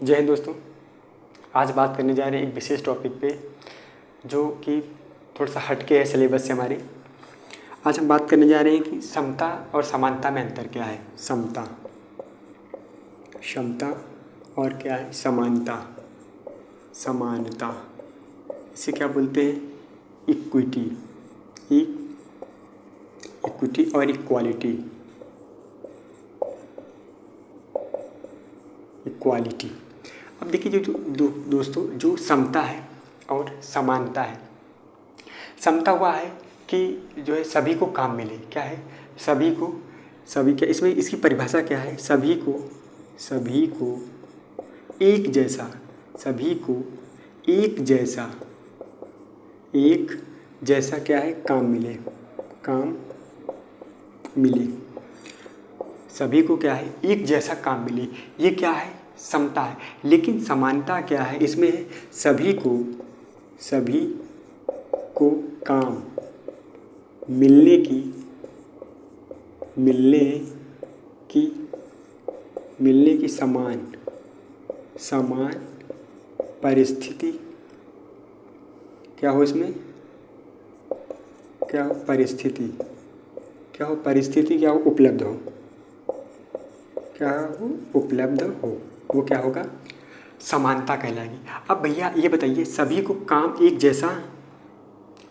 जय हिंद दोस्तों। आज बात करने जा रहे हैं एक विशेष टॉपिक पे जो कि थोड़ा सा हटके है सिलेबस से हमारे। आज हम बात करने जा रहे हैं कि समता और समानता में अंतर क्या है। समता, क्षमता और क्या है समानता, समानता। इसे क्या बोलते हैं? इक्विटी, इक्विटी और इक्वालिटी। इक्वालिटी। अब देखिए दोस्तों, जो समता है और समानता है। समता हुआ है कि जो है सभी को काम मिले। क्या है? सभी क्या, इसमें इसकी परिभाषा क्या है? सभी को एक जैसा क्या है? काम मिले। सभी को क्या है? एक जैसा काम मिले। ये क्या है? समता है। लेकिन समानता क्या है? इसमें है सभी को काम मिलने की समान परिस्थिति क्या हो? इसमें क्या हो? परिस्थिति क्या हो? उपलब्ध हो। वो क्या होगा? समानता कहलाएगी। अब भैया ये बताइए, सभी को काम एक जैसा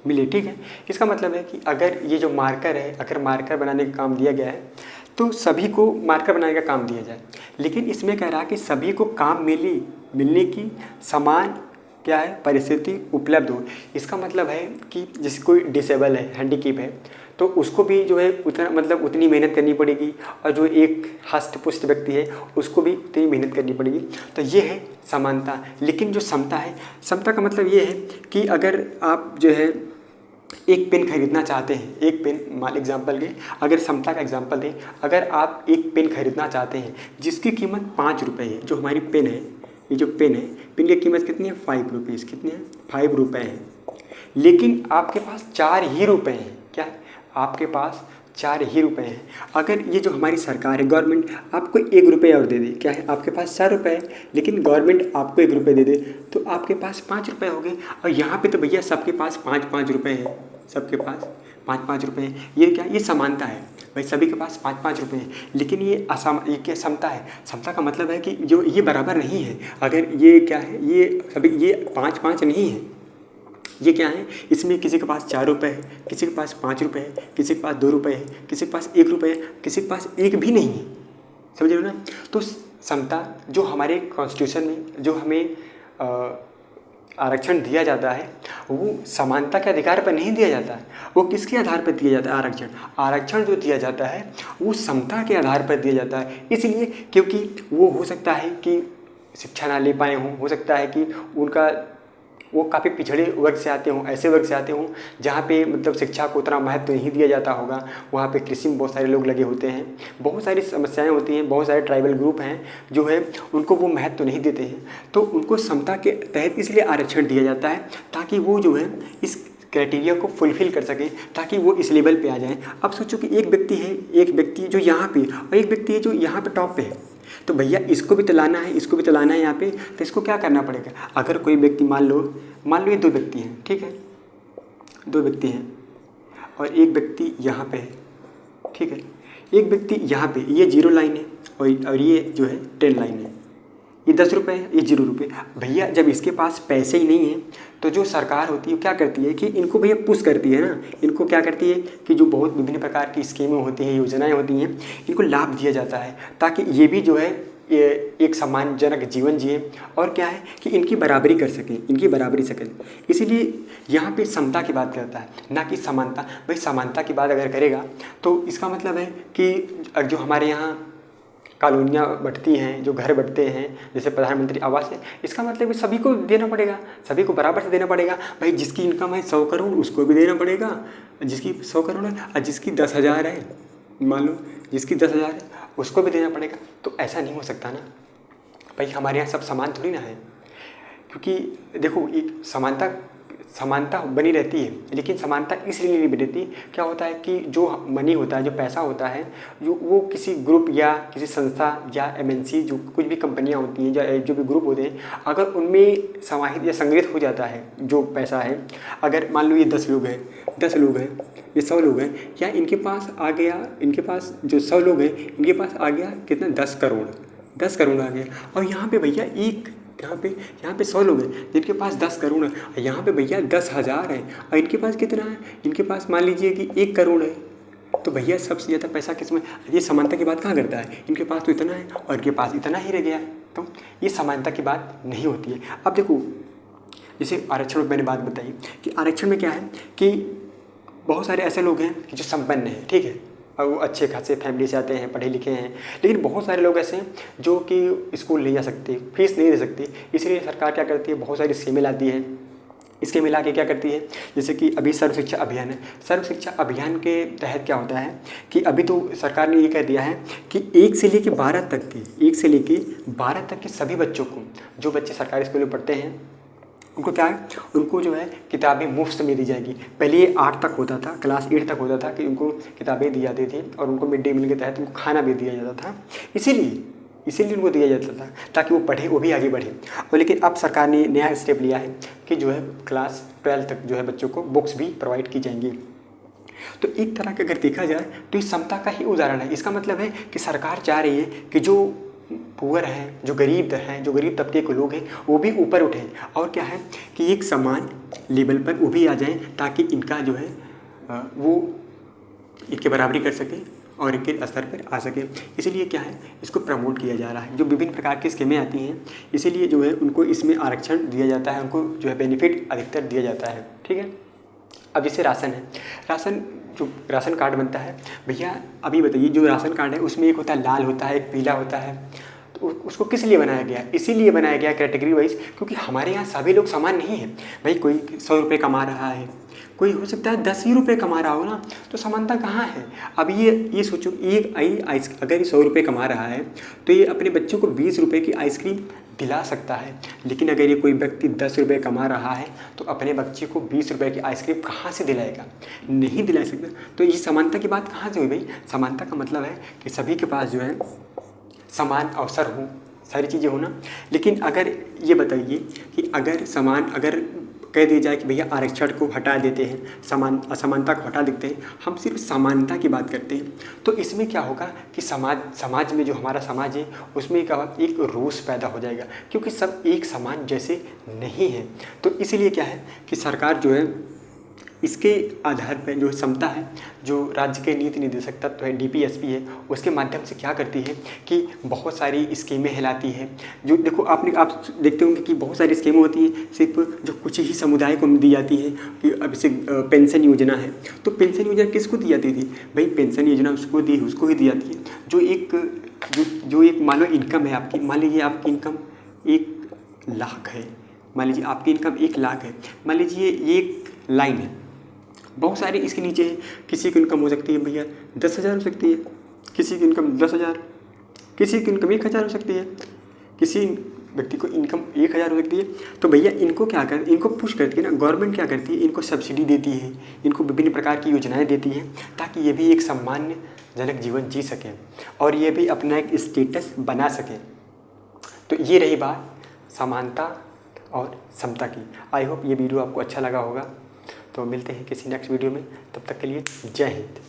मिले, ठीक है। इसका मतलब है कि अगर ये जो मार्कर है, अगर मार्कर बनाने का काम दिया गया है तो सभी को मार्कर बनाने का काम दिया जाए। लेकिन इसमें कह रहा है कि सभी को काम मिलने की समान क्या है? परिस्थिति उपलब्ध हो। इसका मतलब है कि जैसे कोई डिसेबल है, हैंडीकैप है, तो उसको भी जो है उतनी मेहनत करनी पड़ेगी, और जो एक हष्ट पुष्ट व्यक्ति है उसको भी उतनी मेहनत करनी पड़ेगी। तो ये है समानता। लेकिन जो समता है, समता का मतलब ये है कि अगर आप जो है एक पेन खरीदना चाहते हैं, एक पेन, मान एग्जाम्पल के, अगर समता का एग्जाम्पल दें, अगर आप एक पेन खरीदना चाहते हैं जिसकी कीमत 5 रुपये है, जो हमारी पेन है, ये जो पेन है, पेन की कीमत कितनी है? 5 रुपीज़। कितनी है? 5 रुपये है। लेकिन आपके पास 4 ही रुपये हैं। क्या? आपके पास 4 ही रुपये हैं। अगर ये जो हमारी सरकार है, गवर्नमेंट आपको 1 रुपये और दे दे, क्या है? आपके पास 4 रुपये है, लेकिन गवर्नमेंट आपको 1 रुपये दे दे, तो आपके पास 5 रुपये हो गए। और यहाँ पे तो भैया सबके पास 5-5 रुपये हैं, सबके पास 5-5 रुपये हैं। ये क्या? ये समानता है भाई, सभी के पास 5-5 रुपये हैं। लेकिन ये क्या समता है? समता का मतलब है कि जो ये बराबर नहीं है। अगर ये क्या है, ये 5-5 नहीं है, ये क्या है? इसमें किसी के पास 4 रुपये है, किसी के पास 5 रुपये है, किसी के पास 2 रुपये है, किसी के पास 1 रुपये है, किसी के पास 1 भी नहीं है। समझ रहे हो ना? तो समता जो हमारे कॉन्स्टिट्यूशन में जो हमें आरक्षण दिया जाता है, वो समानता के अधिकार पर नहीं दिया जाता है। वो किसके आधार पर दिया जाता है? आरक्षण जो दिया जाता है वो समता के आधार पर दिया जाता है। इसलिए क्योंकि वो हो सकता है कि शिक्षा ना ले पाए हों, हो सकता है कि वो काफ़ी पिछड़े वर्ग से आते हों, ऐसे वर्ग से आते हों जहाँ पे शिक्षा को उतना महत्व नहीं दिया जाता होगा। वहाँ पे कृषि में बहुत सारे लोग लगे होते हैं, बहुत सारी समस्याएं होती हैं, बहुत सारे ट्राइबल ग्रुप हैं जो है उनको वो महत्व नहीं देते हैं। तो उनको समता के तहत इसलिए आरक्षण दिया जाता है ताकि वो जो है इस क्राइटेरिया को फुलफ़िल कर सके, ताकि वो इस लेवल पे आ जाएं। अब सोचो कि एक व्यक्ति जो यहाँ पे, और एक व्यक्ति है जो यहाँ पे टॉप पे है, तो भैया इसको भी तलाना है यहाँ पे, तो इसको क्या करना पड़ेगा? अगर कोई व्यक्ति मान लो ये 2 व्यक्ति हैं, ठीक है, 2 व्यक्ति हैं और एक व्यक्ति यहाँ पे है, ठीक है। एक व्यक्ति यहाँ पे, ये 0 लाइन है और ये जो है 10 लाइन है, ये 10 रुपये है, ये 0 रुपये। भैया जब इसके पास पैसे ही नहीं है तो जो सरकार होती है क्या करती है कि इनको भैया पुश करती है ना, इनको क्या करती है कि जो बहुत विभिन्न प्रकार की स्कीमें होती हैं, योजनाएं होती हैं, इनको लाभ दिया जाता है ताकि ये भी जो है एक सम्मानजनक जीवन जिए, और क्या है कि इनकी बराबरी कर सकें, इसीलिए यहाँ पे समता की बात करता है, ना कि समानता। भाई समानता की बात अगर करेगा तो इसका मतलब है कि जो हमारे यहाँ कॉलोनियाँ बंटती हैं, जो घर बंटते हैं, जैसे प्रधानमंत्री आवास है, इसका मतलब सभी को देना पड़ेगा, सभी को बराबर से देना पड़ेगा। भाई जिसकी इनकम है 100 करोड़ उसको भी देना पड़ेगा, जिसकी 100 करोड़ है, और जिसकी 10,000 है, मान लो जिसकी 10,000 है उसको भी देना पड़ेगा। तो ऐसा नहीं हो सकता ना भाई, हमारे यहाँ सब समान थोड़ी ना है। क्योंकि देखो, एक समानता बनी रहती है, लेकिन समानता इसलिए नहीं बनी रहती। क्या होता है कि जो मनी होता है, जो पैसा होता है, जो वो किसी ग्रुप या किसी संस्था या एमएनसी, जो कुछ भी कंपनियां होती हैं या जो भी ग्रुप होते हैं, अगर उनमें समाहित या संग्रहित हो जाता है जो पैसा है, अगर मान लो ये 10 लोग हैं, 10 लोग हैं, ये 100 लोग हैं, या इनके पास आ गया, इनके पास जो 100 लोग हैं, इनके पास आ गया कितना, 10 करोड़, 10 करोड़ आ गया। और यहाँ पे भैया यहाँ पे 100 लोग हैं जिनके पास 10 करोड़ है, यहाँ पे भैया 10,000 है, और इनके पास कितना है, इनके पास मान लीजिए कि 1 करोड़ है। तो भैया सबसे ज़्यादा पैसा किसमें, ये समानता की बात कहाँ करता है, इनके पास तो इतना है और इनके पास इतना ही रह गया। तो ये समानता की बात नहीं होती है। अब देखो, जैसे आरक्षण में मैंने बात बताई कि आरक्षण में क्या है कि बहुत सारे ऐसे लोग हैं कि जो संपन्न हैं, ठीक है, और वो अच्छे खासे फैमिली से आते हैं, पढ़े लिखे हैं, लेकिन बहुत सारे लोग ऐसे हैं जो कि स्कूल नहीं जा सकते, फीस नहीं दे सकते। इसलिए सरकार क्या करती है, बहुत सारी स्कीमें लाती है। स्कीमें ला के क्या करती है, जैसे कि अभी सर्व शिक्षा अभियान है। सर्व शिक्षा अभियान के तहत क्या होता है कि अभी तो सरकार ने ये कह दिया है कि 1 से लेकर 12 तक के सभी बच्चों को, जो बच्चे सरकारी स्कूल में पढ़ते हैं, उनको क्या है, उनको जो है किताबें मुफ्त में दी जाएगी। पहले ये 8 तक होता था, क्लास 8 तक होता था कि उनको किताबें दी जाती थी और उनको मिड डे मील के तहत उनको खाना भी दिया जाता था। इसीलिए उनको दिया जाता था ताकि वो पढ़े, वो भी आगे बढ़े। और लेकिन अब सरकार ने नया स्टेप लिया है कि जो है क्लास 12 तक जो है बच्चों को बुक्स भी प्रोवाइड की जाएंगी। तो एक तरह का अगर देखा जाए तो ये समता का ही उदाहरण है। इसका मतलब है कि सरकार चाह रही है कि जो पुअर हैं, जो गरीब तबके के लोग हैं, वो भी ऊपर उठें, और क्या है कि एक समान लेवल पर वो भी आ जाएं, ताकि इनका जो है वो इनके बराबरी कर सके और इनके स्तर पर आ सके। इसीलिए क्या है, इसको प्रमोट किया जा रहा है। जो विभिन्न प्रकार की स्कीमें आती हैं, इसीलिए जो है उनको इसमें आरक्षण दिया जाता है, उनको जो है बेनिफिट अधिकतर दिया जाता है, ठीक है। अब जैसे राशन है, जो राशन कार्ड बनता है, भैया अभी बताइए, जो राशन कार्ड है उसमें एक होता है लाल होता है, एक पीला होता है। तो उसको किस लिए बनाया गया, इसीलिए बनाया गया कैटेगरी वाइज, क्योंकि हमारे यहाँ सभी लोग समान नहीं हैं। भाई कोई 100 रुपये कमा रहा है, कोई हो सकता है 10 ही रुपये कमा रहा हो ना, तो समानता कहाँ है। अब ये सोचो, अगर ये 100 रुपये कमा रहा है तो ये अपने बच्चों को 20 रुपये की आइसक्रीम दिला सकता है, लेकिन अगर ये कोई व्यक्ति 10 रुपये कमा रहा है तो अपने बच्चे को 20 रुपये की आइसक्रीम कहाँ से दिलाएगा, नहीं दिला सकता। तो ये समानता की बात कहाँ से हुई भाई। समानता का मतलब है कि सभी के पास जो है समान अवसर हो, सारी चीज़ें हो ना। लेकिन अगर ये बताइए कि अगर कह दिया जाए कि भैया आरक्षण को हटा देते हैं, असमानता को हटा देते हैं, हम सिर्फ समानता की बात करते हैं, तो इसमें क्या होगा कि समाज में जो हमारा समाज है उसमें एक रोष पैदा हो जाएगा, क्योंकि सब एक समान जैसे नहीं है। तो इसलिए क्या है कि सरकार जो है इसके आधार पर जो समता है, जो राज्य के नीति निर्देशक तत्व है, डीपीएसपी है, उसके माध्यम से क्या करती है कि बहुत सारी स्कीमें हिलाती है। जो देखो आप देखते होंगे कि बहुत सारी स्कीमें होती हैं सिर्फ जो कुछ ही समुदाय को दी जाती है। कि अब जैसे पेंशन योजना है, तो पेंशन योजना किसको दी जाती थी भाई, पेंशन योजना उसको ही दी जाती है जो एक मान लो इनकम है आपकी, मान लीजिए आपकी इनकम 1 लाख है, मान लीजिए आपकी इनकम 1 लाख है, मान लीजिए ये एक लाइन है, बहुत सारे इसके नीचे है। किसी की इनकम हो सकती है भैया 10,000 हो सकती है, किसी की इनकम 10,000, किसी की इनकम 1,000 हो सकती है, किसी व्यक्ति को इनकम 1,000 हो सकती है। तो भैया इनको इनको पुश करती है ना गवर्नमेंट, क्या करती है, इनको सब्सिडी देती है, इनको विभिन्न प्रकार की योजनाएं देती है, ताकि ये भी एक सम्मानजनक जीवन जी सकें और ये भी अपना एक स्टेटस बना सकें। तो ये रही बात समानता और समता की। आई होप ये वीडियो आपको अच्छा लगा होगा। तो मिलते हैं किसी नेक्स्ट वीडियो में, तब तक के लिए जय हिंद।